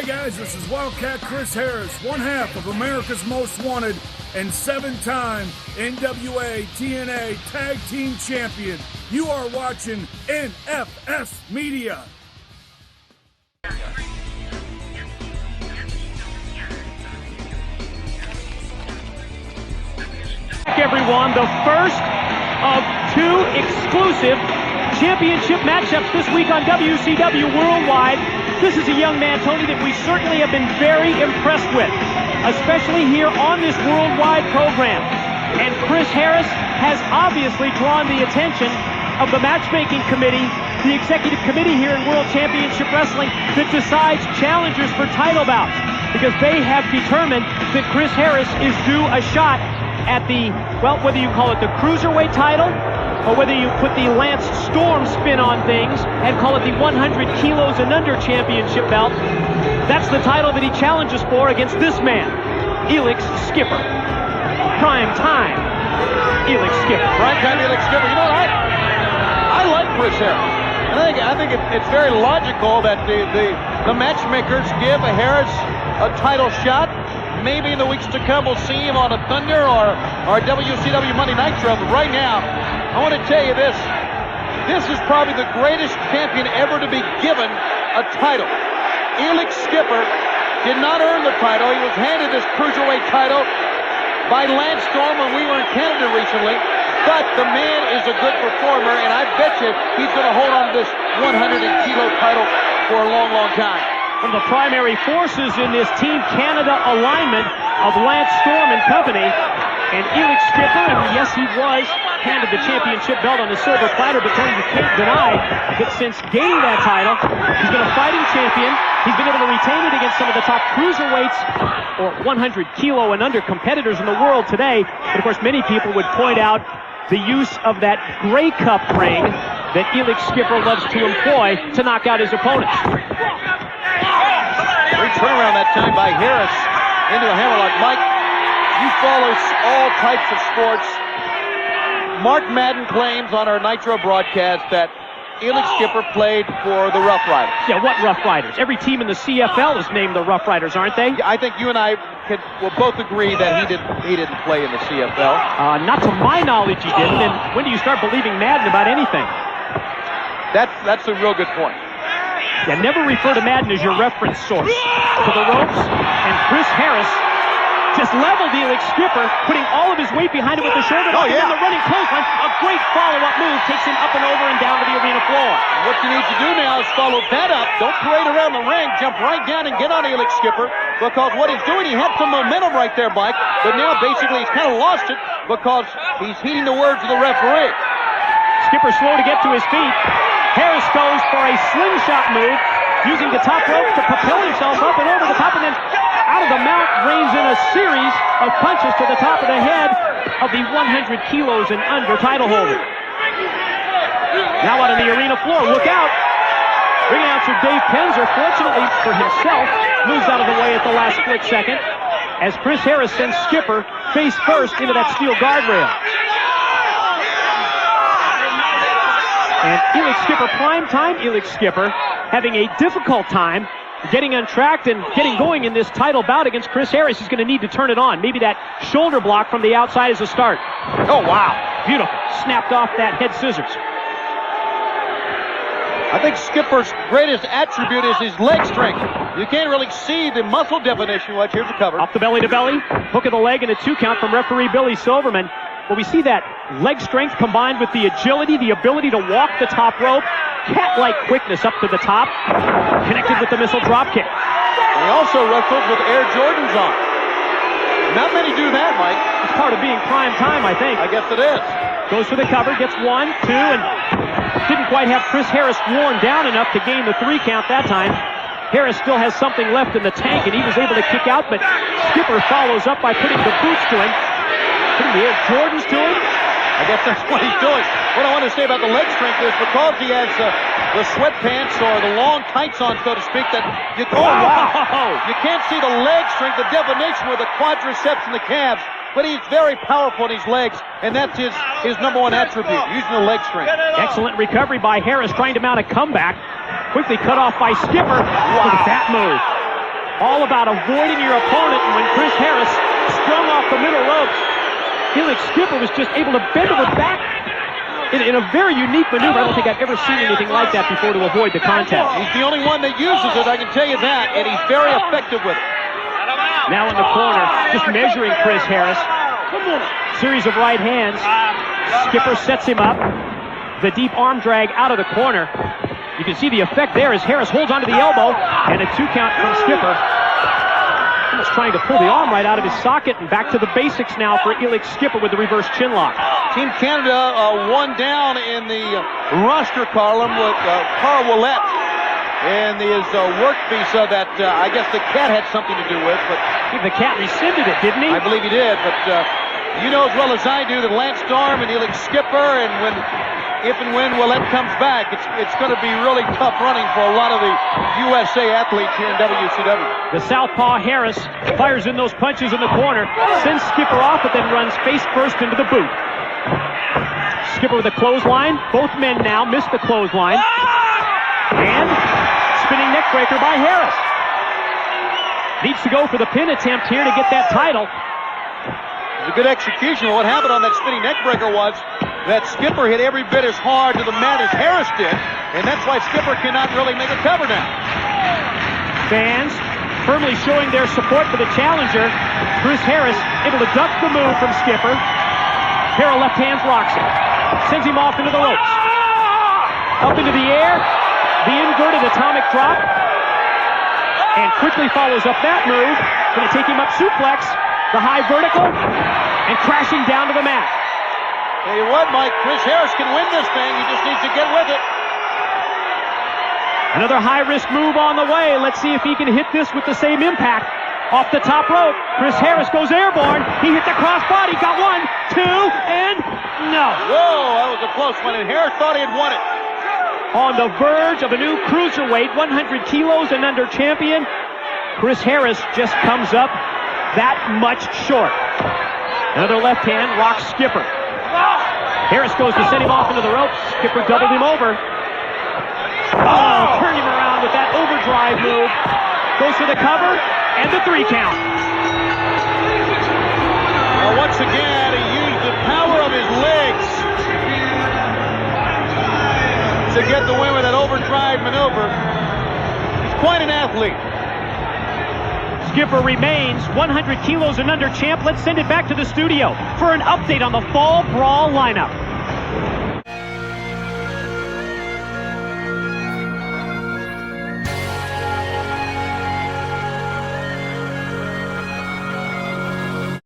Hey guys, this is Wildcat Chris Harris, one half of America's Most Wanted and 7-time NWA TNA Tag Team Champion. You are watching NFS Media. Everyone, the first of two exclusive championship matchups this week on WCW Worldwide. This is a young man, Tony, that we certainly have been very impressed with, especially here on this worldwide program. And Chris Harris has obviously drawn the attention of the matchmaking committee, the executive committee here in World Championship Wrestling that decides challengers for title bouts, because they have determined that Chris Harris is due a shot at the, well, whether you call it the Cruiserweight title, or whether you put the Lance Storm spin on things and call it the 100 kilos and under championship belt. That's the title that he challenges for against this man, Elix Skipper. Prime time, Elix Skipper. Prime time, Elix Skipper. You know what? I like Chris Harris. And I think it's very logical that the matchmakers give Harris a title shot. Maybe in the weeks to come we'll see him on a Thunder or WCW Monday Nitro. But right now, I want to tell you this. This is probably the greatest champion ever to be given a title. Elix Skipper did not earn the title. He was handed this Cruiserweight title by Lance Storm when we were in Canada recently. But the man is a good performer, and I bet you he's going to hold on to this 100-kilo title for a long, long time. One of the primary forces in this Team Canada alignment of Lance Storm and company. And Elix Skipper, and yes, he was handed the championship belt on the silver platter, but Tony, you can't deny that since gaining that title, he's been a fighting champion. He's been able to retain it against some of the top cruiserweights or 100-kilo and under competitors in the world today. But of course, many people would point out the use of that Grey Cup ring that Elix Skipper loves to employ to knock out his opponents. Great turnaround that time by Harris into a hammerlock. Mike, you follow all types of sports. Mark Madden claims on our Nitro broadcast that Elix Skipper played for the Rough Riders. Yeah, what Rough Riders? Every team in the CFL is named the Rough Riders, aren't they? Yeah, I think you and I will both agree that he didn't play in the CFL. Not to my knowledge, he didn't. And when do you start believing Madden about anything? That's a real good point. Yeah, never refer to Madden as your reference source. To the ropes, and Chris Harris just leveled Elix Skipper, putting all of his weight behind it with the shoulder. Oh, yeah. And the running clothesline, a great follow-up move, takes him up and over and down to the arena floor. What you need to do now is follow that up. Don't parade around the ring. Jump right down and get on Elix Skipper, because what he's doing, he had some momentum right there, Mike, but now basically he's kind of lost it because he's heeding the words of the referee. Skipper slow to get to his feet. Harris goes for a slingshot move, using the top rope to propel himself up and over the top, and then out of the mount rains in a series of punches to the top of the head of the 100 kilos and under title holder. Now out on the arena floor, look out! Ring announcer Dave Penzer, fortunately for himself, moves out of the way at the last split second as Chris Harris sends Skipper face first into that steel guardrail. And Elix Skipper, prime time Elix Skipper, having a difficult time getting untracked and getting going in this title bout against Chris Harris. He's going to need to turn it on. Maybe that shoulder block from the outside is a start. Oh, wow. Beautiful. Snapped off that head scissors. I think Skipper's greatest attribute is his leg strength. You can't really see the muscle definition. Watch, here's the cover. Off the belly to belly. Hook of the leg and a 2 count from referee Billy Silverman. Well, we see that leg strength combined with the agility, the ability to walk the top rope, cat-like quickness up to the top, connected with the missile drop kick. He also wrestles with Air Jordans on. Not many do that, Mike. It's part of being prime time, I think. I guess it is. Goes for the cover, gets 1, 2, and didn't quite have Chris Harris worn down enough to gain the 3 count that time. Harris still has something left in the tank, and he was able to kick out, but Skipper follows up by putting the boots to him. Putting the Air Jordans to him. I guess that's what he's doing. What I want to say about the leg strength is because he has the sweatpants or the long tights on, so to speak, that you go, wow. You can't see the leg strength, the definition with the quadriceps and the calves, but he's very powerful in his legs, and that's his number one attribute, using the leg strength. Excellent recovery by Harris, trying to mount a comeback. Quickly cut off by Skipper. Wow. Look at that move. all about avoiding your opponent. And when Chris Harris strung off the middle ropes, Elix Skipper was just able to bend over back in a very unique maneuver. I don't think I've ever seen anything like that before to avoid the contact. He's the only one that uses it, I can tell you that, and he's very effective with it. Now in the corner, just measuring Chris Harris. Series of right hands. Skipper sets him up. The deep arm drag out of the corner. You can see the effect there as Harris holds onto the elbow, and a 2 count from Skipper. Almost trying to pull the arm right out of his socket, and back to the basics now for Elix Skipper with the reverse chin lock. Team Canada one down in the roster column with Carl Ouellette and his work visa that I guess the Cat had something to do with. But I think the Cat rescinded it, didn't he? I believe he did, but you know as well as I do that Lance Storm and Elix Skipper, and if and when Ouellette comes back, it's going to be really tough running for a lot of the USA athletes here in WCW. The southpaw Harris fires in those punches in the corner, sends Skipper off, but then runs face first into the boot. Skipper with a clothesline. Both men now miss the clothesline. And spinning neck breaker by Harris. Needs to go for the pin attempt here to get that title. It was a good execution. What happened on that spinning neck breaker was that Skipper hit every bit as hard to the mat as Harris did, and that's why Skipper cannot really make a cover now. Fans firmly showing their support for the challenger. Chris Harris able to duck the move from Skipper. Pair of left hands rocks him. Sends him off into the ropes. Up into the air. The inverted atomic drop. And quickly follows up that move. Going to take him up suplex. The high vertical. And crashing down to the mat. Tell you what, Mike, Chris Harris can win this thing. He just needs to get with it. Another high-risk move on the way. Let's see if he can hit this with the same impact. Off the top rope, Chris Harris goes airborne. He hit the crossbody. Got 1, 2, and no. Whoa, that was a close one, and Harris thought he had won it. On the verge of a new cruiserweight, 100 kilos and under champion, Chris Harris just comes up that much short. Another left hand rocks Skipper. Harris goes to send him off into the ropes. Skipper doubled him over. Oh, turned him around with that overdrive move. Goes for the cover and the 3 count. Well, once again, he used the power of his legs to get the win with that overdrive maneuver. He's quite an athlete. Skipper remains 100 kilos and under champ. Let's send it back to the studio for an update on the Fall Brawl lineup.